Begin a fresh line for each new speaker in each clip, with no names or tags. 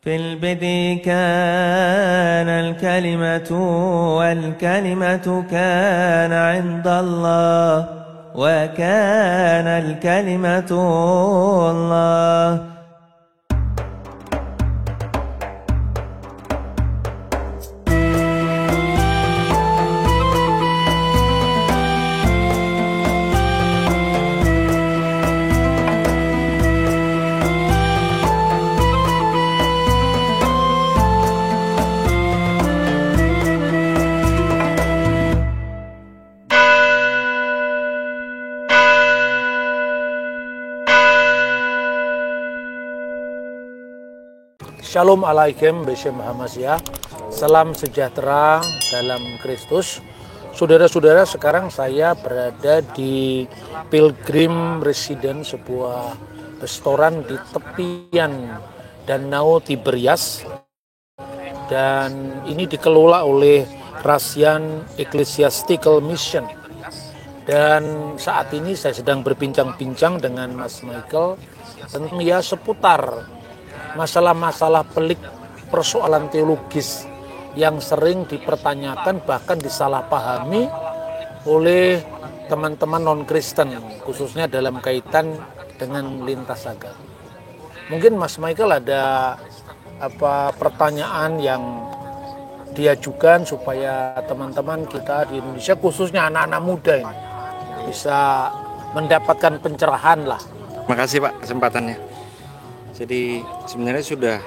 في البدء كان الكلمة والكلمة كان عند الله وكان الكلمة الله.
Shalom alaikum Beshem Hamasya. Salam sejahtera dalam Kristus. Saudara-saudara, sekarang saya berada di Pilgrim Residence, sebuah restoran di tepian Danau Tiberias. Dan ini dikelola oleh Russian Ecclesiastical Mission. Dan saat ini saya sedang berbincang-bincang dengan Mas Michael tentang seputar masalah-masalah pelik, persoalan teologis yang sering dipertanyakan, bahkan disalahpahami oleh teman-teman non-Kristen, khususnya dalam kaitan dengan lintas agama. Mungkin Mas Michael ada pertanyaan yang diajukan supaya teman-teman kita di Indonesia, khususnya anak-anak muda ini, bisa mendapatkan pencerahan lah.
Makasih Pak kesempatannya. Jadi sebenarnya sudah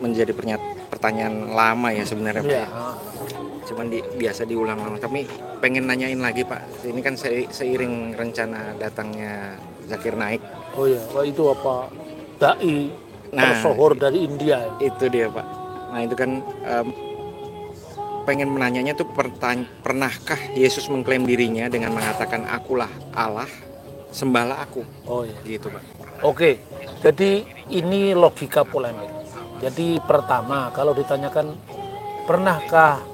menjadi pertanyaan lama ya sebenarnya Pak. Ya. Cuman biasa diulang-ulang. Kami pengen nanyain lagi Pak. Ini kan seiring rencana datangnya Zakir Naik.
Oh iya, itu apa? Dai tersohor dari India.
Itu dia Pak. Nah itu kan pengen menanyanya tuh pernahkah Yesus mengklaim dirinya dengan mengatakan akulah Allah, sembahlah aku.
Oh iya.
Gitu Pak.
Oke, jadi ini logika polemik. Jadi pertama, kalau ditanyakan pernahkah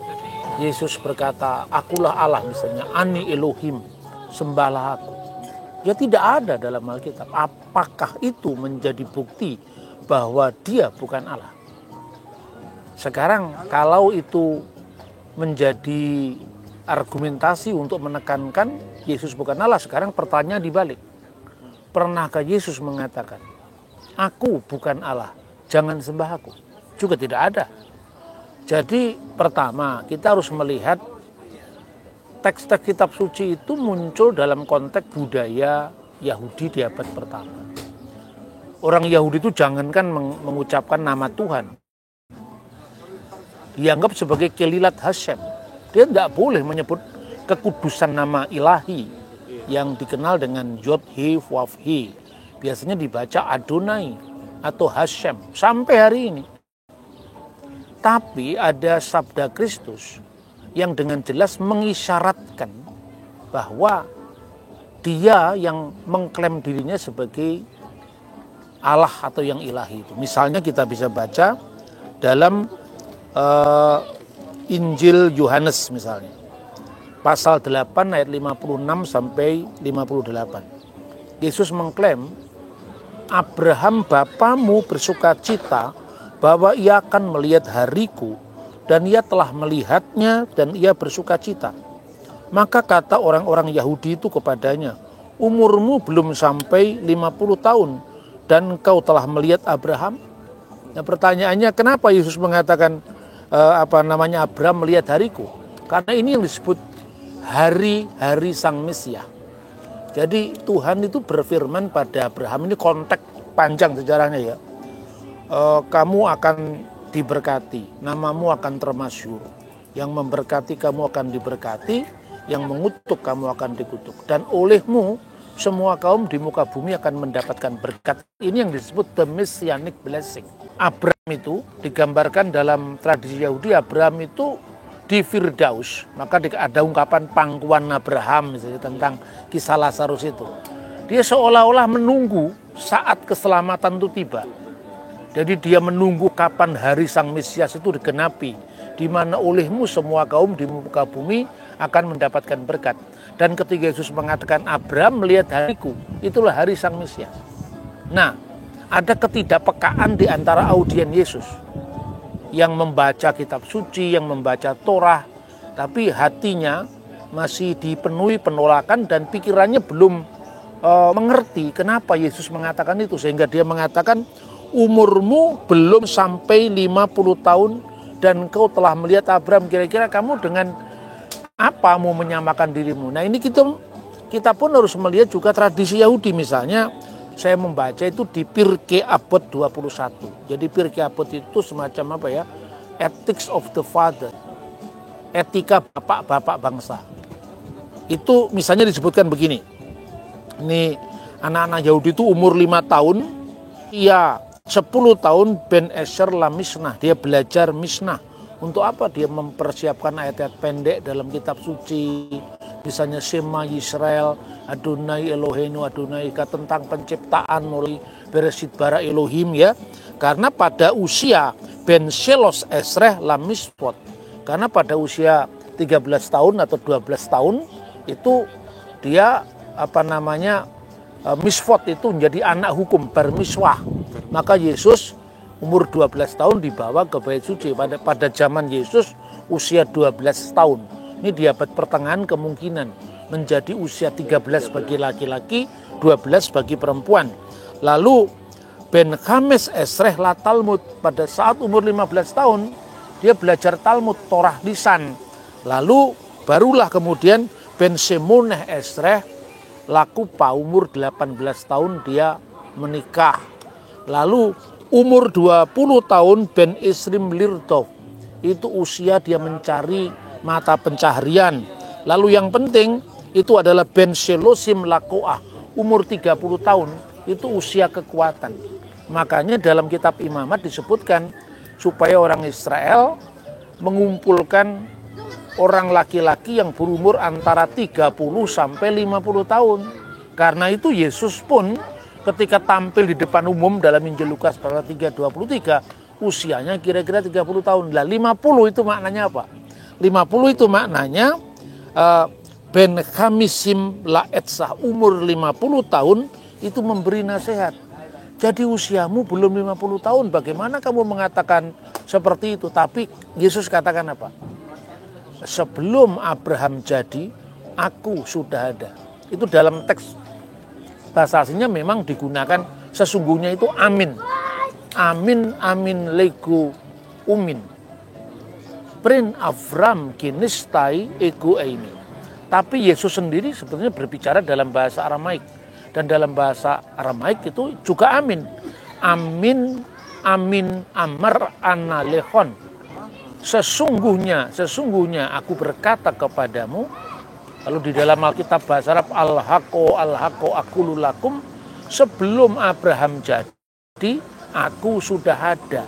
Yesus berkata akulah Allah, misalnya Ani Elohim, sembahlah aku. Ya tidak ada dalam Alkitab. Apakah itu menjadi bukti bahwa dia bukan Allah? Sekarang kalau itu menjadi argumentasi untuk menekankan Yesus bukan Allah, sekarang pertanyaan dibalik. Pernahkah Yesus mengatakan, aku bukan Allah, jangan sembah aku? Juga tidak ada. Jadi pertama, kita harus melihat teks-teks kitab suci itu muncul dalam konteks budaya Yahudi di abad pertama. Orang Yahudi itu jangankan mengucapkan nama Tuhan, dianggap sebagai kelilat Hashem. Dia tidak boleh menyebut kekudusan nama ilahi yang dikenal dengan Yod He Wav He, biasanya dibaca Adonai atau Hashem sampai hari ini. Tapi ada sabda Kristus yang dengan jelas mengisyaratkan bahwa dia yang mengklaim dirinya sebagai Allah atau yang ilahi itu. Misalnya kita bisa baca dalam Injil Yohanes misalnya. Pasal 8 ayat 56 sampai 58. Yesus mengklaim, Abraham bapamu bersuka cita bahwa ia akan melihat hariku, dan ia telah melihatnya dan ia bersuka cita. Maka kata orang-orang Yahudi itu kepadanya, umurmu belum sampai 50 tahun dan engkau telah melihat Abraham? Nah, pertanyaannya, kenapa Yesus mengatakan Abraham melihat hariku? Karena ini yang disebut hari-hari Sang Mesias. Jadi Tuhan itu berfirman pada Abraham, ini konteks panjang sejarahnya ya. Kamu akan diberkati, namamu akan termasyhur. Yang memberkati kamu akan diberkati, yang mengutuk kamu akan dikutuk. Dan olehmu semua kaum di muka bumi akan mendapatkan berkat. Ini yang disebut the messianic blessing. Abraham itu digambarkan dalam tradisi Yahudi, Abraham itu di Firdaus, maka ada ungkapan pangkuan Abraham misalnya tentang kisah Lazarus itu. Dia seolah-olah menunggu saat keselamatan itu tiba. Jadi dia menunggu kapan hari Sang Mesias itu digenapi, di mana olehmu semua kaum di muka bumi akan mendapatkan berkat. Dan ketika Yesus mengatakan Abraham melihat hariku, itulah hari Sang Mesias. Nah, ada ketidakpekaan di antara audien Yesus yang membaca kitab suci, yang membaca Torah, tapi hatinya masih dipenuhi penolakan dan pikirannya belum mengerti kenapa Yesus mengatakan itu, sehingga dia mengatakan, umurmu belum sampai 50 tahun dan kau telah melihat Abraham, kira-kira kamu dengan apa mau menyamakan dirimu? Nah, ini kita pun harus melihat juga tradisi Yahudi. Misalnya saya membaca itu di Pirkei Avot 21. Jadi Pirkei Avot itu semacam apa ya? Ethics of the Father. Etika bapak-bapak bangsa. Itu misalnya disebutkan begini. Ini anak-anak Yahudi itu umur 5 tahun, ia 10 tahun Ben Eser la Mishnah, dia belajar Mishnah. Untuk apa? Dia mempersiapkan ayat-ayat pendek dalam kitab suci. Misalnya Shema Yisrael, Adonai Eloheinu, Adonai Ika, tentang penciptaan mulai Bereshit bara Elohim ya. Karena pada usia Ben Shelos Esreh la Misfot, karena pada usia 13 tahun atau 12 tahun itu dia misfot itu menjadi anak hukum, bermiswah. Maka Yesus umur 12 tahun dibawa ke Bait Suci. Pada zaman Yesus usia 12 tahun. Ini di abad pertengahan kemungkinan menjadi usia 13 bagi laki-laki, 12 bagi perempuan. Lalu Ben Chames Esreh la Talmud, pada saat umur 15 tahun dia belajar Talmud, Torah lisan. Lalu barulah kemudian Ben Shemoneh Esreh Lakupa, umur 18 tahun dia menikah. Lalu umur 20 tahun Ben Isrim Lirtov, itu usia dia mencari mata pencaharian. Lalu yang penting itu adalah Ben Shelosim Lakoah, umur 30 tahun, itu usia kekuatan. Makanya dalam kitab Imamat disebutkan supaya orang Israel mengumpulkan orang laki-laki yang berumur antara 30 sampai 50 tahun. Karena itu Yesus pun ketika tampil di depan umum dalam Injil Lukas pasal 3:23, usianya kira-kira 30 tahun. Lah 50 itu maknanya apa? 50 itu maknanya Ben Chamisim la Etsah, umur 50 tahun itu memberi nasihat. Jadi usiamu belum 50 tahun, bagaimana kamu mengatakan seperti itu? Tapi Yesus katakan apa? Sebelum Abraham jadi, aku sudah ada. Itu dalam teks bahasa aslinya memang digunakan sesungguhnya itu amin. Amin, amin, lego, umin. Prin Avram kinistai ego ini. Tapi Yesus sendiri sebetulnya berbicara dalam bahasa Aramaik. Dan dalam bahasa Aramaik itu juga amin. Amin, amin, amar analehon. Sesungguhnya aku berkata kepadamu. Lalu di dalam Alkitab bahasa Arab, al-haqo akululakum, sebelum Abraham jadi, aku sudah ada.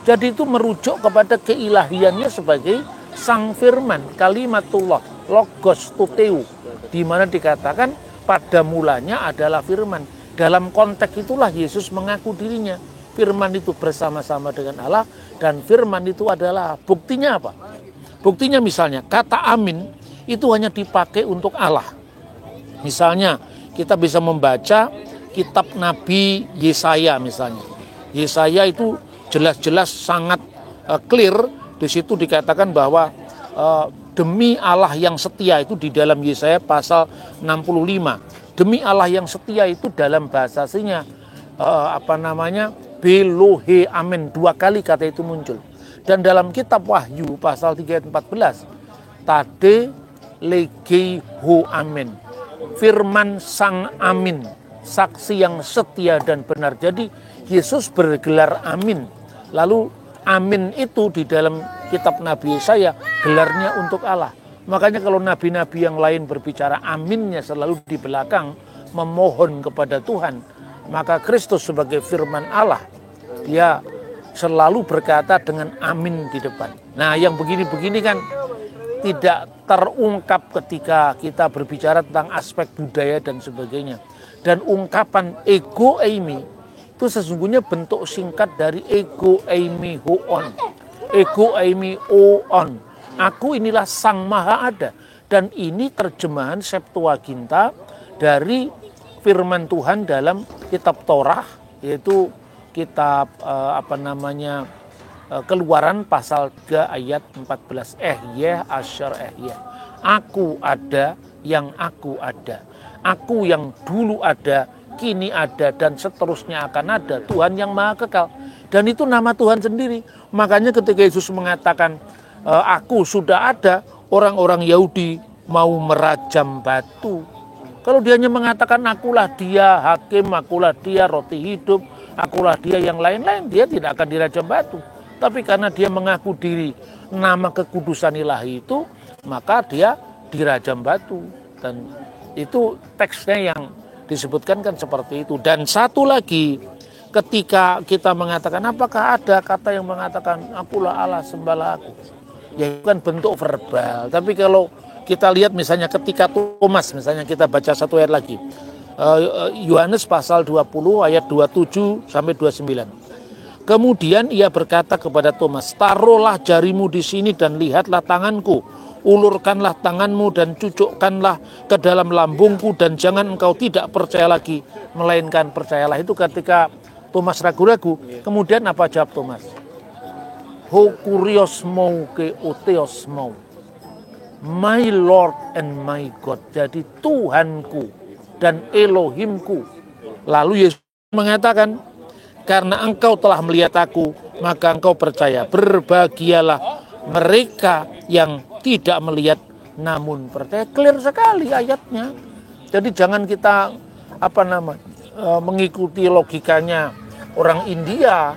Jadi itu merujuk kepada keilahiannya sebagai sang firman, kalimatullah, logos tuteu, di mana dikatakan pada mulanya adalah firman. Dalam konteks itulah Yesus mengaku dirinya. Firman itu bersama-sama dengan Allah, dan firman itu adalah buktinya apa? Buktinya misalnya kata amin itu hanya dipakai untuk Allah. Misalnya kita bisa membaca kitab Nabi Yesaya misalnya. Yesaya itu jelas-jelas sangat clear. Di situ dikatakan bahwa demi Allah yang setia, itu di dalam Yesaya pasal 65. Demi Allah yang setia itu dalam bahasa aslinya Belohe amin, 2 kali kata itu muncul. Dan dalam kitab Wahyu pasal 3 ayat 14, Tade legi ho amin, firman sang amin, saksi yang setia dan benar. Jadi Yesus bergelar amin. Lalu amin itu di dalam kitab Nabi Yesaya gelarnya untuk Allah. Makanya kalau nabi-nabi yang lain berbicara aminnya selalu di belakang memohon kepada Tuhan, maka Kristus sebagai firman Allah, dia selalu berkata dengan amin di depan. Nah, yang begini-begini kan tidak terungkap ketika kita berbicara tentang aspek budaya dan sebagainya. Dan ungkapan ego eimi itu sesungguhnya bentuk singkat dari ego eimi hoon. Ego eimi oon. Aku inilah sang maha ada. Dan ini terjemahan Septuaginta dari firman Tuhan dalam kitab Torah, yaitu kitab Keluaran pasal 3 ayat 14. Aku ada yang aku ada. Aku yang dulu ada, kini ada, dan seterusnya akan ada. Tuhan yang maha kekal. Dan itu nama Tuhan sendiri. Makanya ketika Yesus mengatakan, aku sudah ada, orang-orang Yahudi mau merajam batu. Kalau dia hanya mengatakan akulah dia hakim, akulah dia roti hidup, akulah dia yang lain-lain, dia tidak akan dirajam batu. Tapi karena dia mengaku diri nama kekudusan ilahi itu, maka dia dirajam batu. Dan itu teksnya yang disebutkan kan seperti itu. Dan satu lagi, ketika kita mengatakan, apakah ada kata yang mengatakan akulah Allah, sembahlah aku? Ya itu kan bentuk verbal. Tapi kalau kita lihat misalnya ketika Thomas, misalnya kita baca satu ayat lagi, Yohanes pasal 20 ayat 27 sampai 29. Kemudian ia berkata kepada Thomas, taruhlah jarimu di sini dan lihatlah tanganku. Ulurkanlah tanganmu dan cucukkanlah ke dalam lambungku, dan jangan engkau tidak percaya lagi, melainkan percayalah. Itu ketika Thomas ragu-ragu. Kemudian apa jawab Thomas? Ho kurios mau ke oteos mau. My Lord and my God. Jadi Tuhanku dan Elohimku. Lalu Yesus mengatakan, karena engkau telah melihat aku, maka engkau percaya. Berbahagialah mereka yang tidak melihat namun percaya. Clear sekali ayatnya. Jadi jangan kita mengikuti logikanya orang India.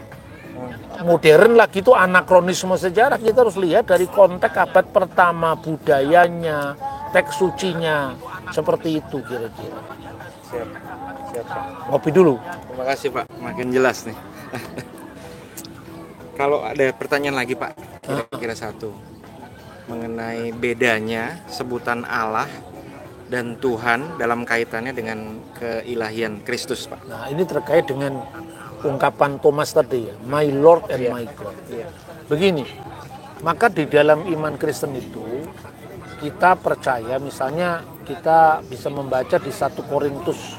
Modern lagi itu anakronisme sejarah. Kita harus lihat dari konteks abad pertama, budayanya, teks sucinya. Seperti itu kira-kira.
Siap, Pak.
Ngopi dulu.
Terima kasih Pak, makin jelas nih. Kalau ada pertanyaan lagi Pak, kira-kira satu, mengenai bedanya sebutan Allah dan Tuhan dalam kaitannya dengan keilahian Kristus Pak.
Nah ini terkait dengan ungkapan Thomas tadi ya, my Lord and my God. Begini, maka di dalam iman Kristen itu kita percaya, misalnya kita bisa membaca di 1 Korintus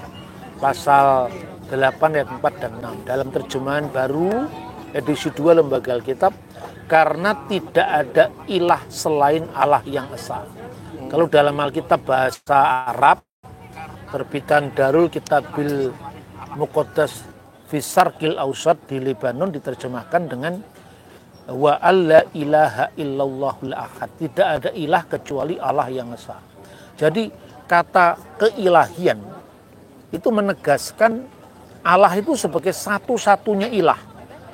pasal 8 ayat 4 dan 6 dalam terjemahan baru edisi 2 Lembaga Alkitab, karena tidak ada ilah selain Allah yang esa. Kalau dalam Alkitab bahasa Arab terbitan Darul Kitabil Muqaddas Fisarkil Ausad di Lebanon diterjemahkan dengan wa alla ilaha illallahul ahad. Tidak ada ilah kecuali Allah yang esa. Jadi kata keilahian itu menegaskan Allah itu sebagai satu-satunya ilah,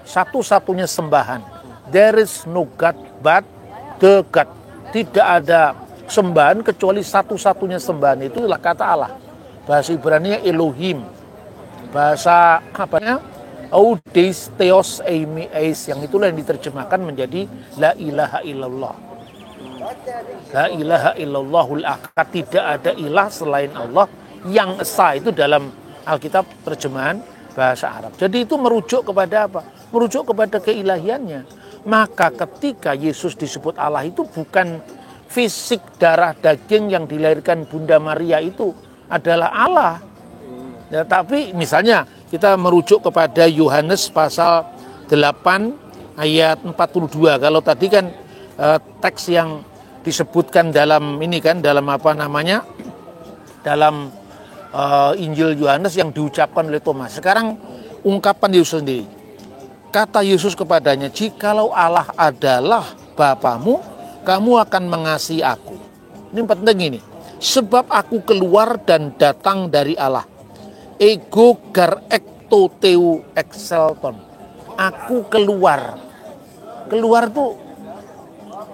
satu-satunya sembahan. There is no God but the God. Tidak ada sembahan kecuali satu-satunya sembahan, itu adalah kata Allah. Bahasa Ibrani Elohim. Bahasa Audes Theos Eimi Eis, yang itulah yang diterjemahkan menjadi La ilaha illallah. La ilaha illallahul ahad. Tidak ada ilah selain Allah yang esa, itu dalam Alkitab terjemahan bahasa Arab. Jadi itu merujuk kepada apa? Merujuk kepada keilahiannya. Maka ketika Yesus disebut Allah itu bukan fisik darah daging yang dilahirkan Bunda Maria itu adalah Allah. Ya, tapi misalnya kita merujuk kepada Yohanes pasal 8 ayat 42. Kalau tadi kan teks yang disebutkan dalam ini kan, dalam dalam Injil Yohanes yang diucapkan oleh Thomas. Sekarang ungkapan Yesus sendiri. Kata Yesus kepadanya, jikalau Allah adalah Bapamu, kamu akan mengasihi aku. Ini penting ini. Sebab aku keluar dan datang dari Allah. Ego gar ekto teu excelton. Aku keluar. Keluar itu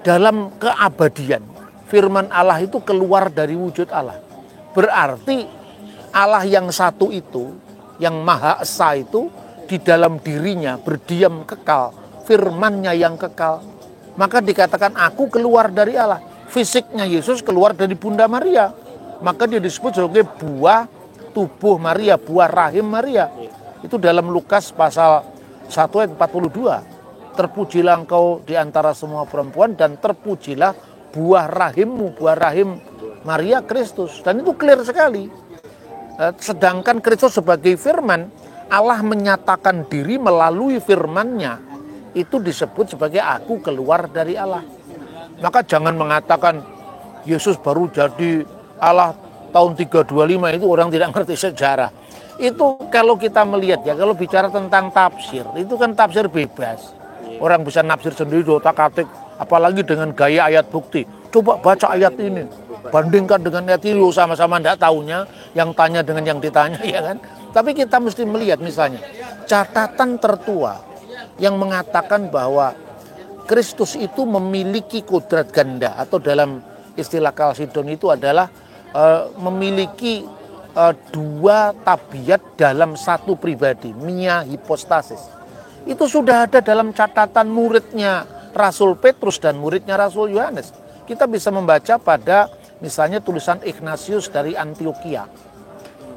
dalam keabadian. Firman Allah itu keluar dari wujud Allah. Berarti Allah yang satu itu, yang Maha Esa itu, di dalam dirinya berdiam kekal. Firman-Nya yang kekal. Maka dikatakan aku keluar dari Allah. Fisiknya Yesus keluar dari Bunda Maria. Maka dia disebut sebagai buah tubuh Maria, buah rahim Maria. Itu dalam Lukas pasal 1 ayat 42. Terpujilah engkau di antara semua perempuan dan terpujilah buah rahimmu, buah rahim Maria Kristus. Dan itu clear sekali. Sedangkan Kristus sebagai firman Allah menyatakan diri melalui firman-Nya, itu disebut sebagai aku keluar dari Allah. Maka jangan mengatakan Yesus baru jadi Allah tahun 325, itu orang tidak ngerti sejarah. Itu kalau kita melihat ya, kalau bicara tentang tafsir, itu kan tafsir bebas. Orang bisa nafsir sendiri, otak-atik, apalagi dengan gaya ayat bukti. Coba baca ayat ini, bandingkan dengan ayat ini, sama-sama tidak tahunya, yang tanya dengan yang ditanya, ya kan? Tapi kita mesti melihat misalnya, catatan tertua yang mengatakan bahwa Kristus itu memiliki kodrat ganda, atau dalam istilah Kalsidon itu adalah memiliki dua tabiat dalam satu pribadi, mia hipostasis. Itu sudah ada dalam catatan muridnya Rasul Petrus dan muridnya Rasul Yohanes. Kita bisa membaca pada misalnya tulisan Ignatius dari Antioquia.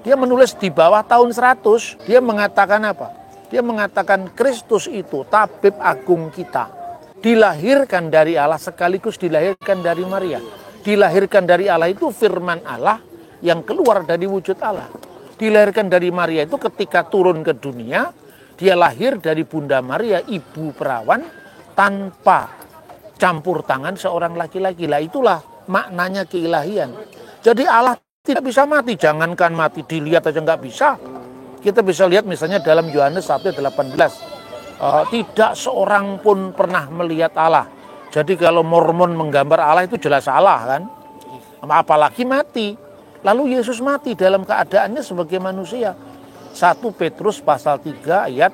Dia menulis di bawah tahun 100, dia mengatakan apa? Dia mengatakan Kristus itu tabib agung kita. Dilahirkan dari Allah sekaligus dilahirkan dari Maria. Dilahirkan dari Allah itu firman Allah yang keluar dari wujud Allah. Dilahirkan dari Maria itu ketika turun ke dunia, dia lahir dari Bunda Maria, ibu perawan, tanpa campur tangan seorang laki-laki. Lah itulah maknanya keilahian. Jadi Allah tidak bisa mati, jangankan mati, dilihat aja nggak bisa. Kita bisa lihat misalnya dalam Yohanes 1:18. Tidak seorang pun pernah melihat Allah. Jadi kalau Mormon menggambar Allah itu jelas salah kan. Apalagi mati. Lalu Yesus mati dalam keadaannya sebagai manusia. 1 Petrus pasal 3 ayat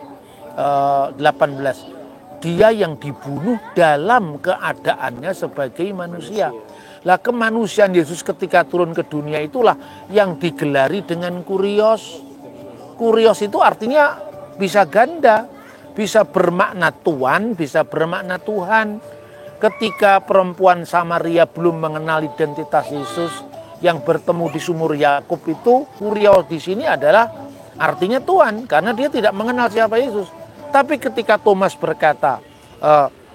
18. Dia yang dibunuh dalam keadaannya sebagai manusia. Lah kemanusiaan Yesus ketika turun ke dunia itulah yang digelari dengan kurios. Kurios itu artinya bisa ganda, bisa bermakna Tuhan, bisa bermakna Tuhan. Ketika perempuan Samaria belum mengenal identitas Yesus, yang bertemu di sumur Yakub itu, kurios di sini adalah artinya Tuhan, karena dia tidak mengenal siapa Yesus. Tapi ketika Thomas berkata,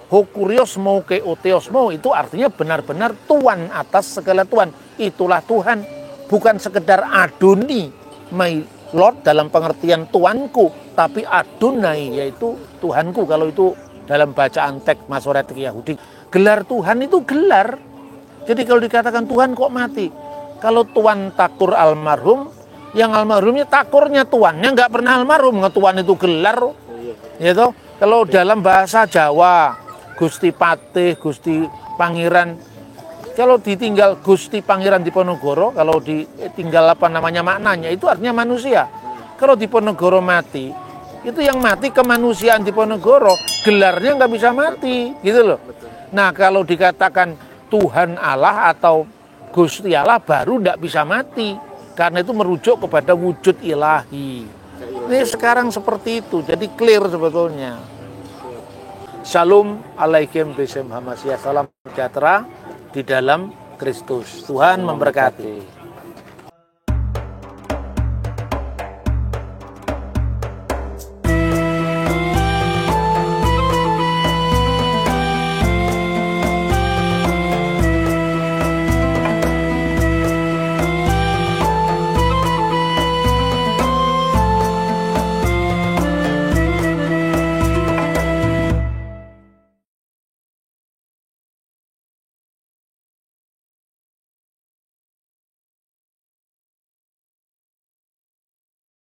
ho kuriosmo ke oteosmo, itu artinya benar-benar Tuhan atas segala Tuhan. Itulah Tuhan, bukan sekedar Adoni, my Lord dalam pengertian Tuanku, tapi Adonai yaitu Tuhanku. Kalau itu dalam bacaan teks Masoretik Yahudi, gelar Tuhan itu gelar. Jadi kalau dikatakan Tuhan kok mati, kalau Tuhan takur almarhum, yang almarhumnya takurnya tuannya nggak pernah almarhum, Tuhan itu gelar, gitu. Kalau dalam bahasa Jawa, Gusti Patih, Gusti Pangeran, kalau ditinggal Gusti Pangeran Diponegoro, kalau ditinggal apa namanya maknanya, itu artinya manusia. Kalau Diponegoro mati, itu yang mati kemanusiaan Diponegoro, gelarnya nggak bisa mati, gitu loh. Nah kalau dikatakan Tuhan Allah atau Gusti Allah baru nggak bisa mati, karena itu merujuk kepada wujud ilahi. Ini sekarang seperti itu, jadi clear sebetulnya. Shalom alaikum bisem hamasyah, salam sejahtera di dalam Kristus. Tuhan memberkati.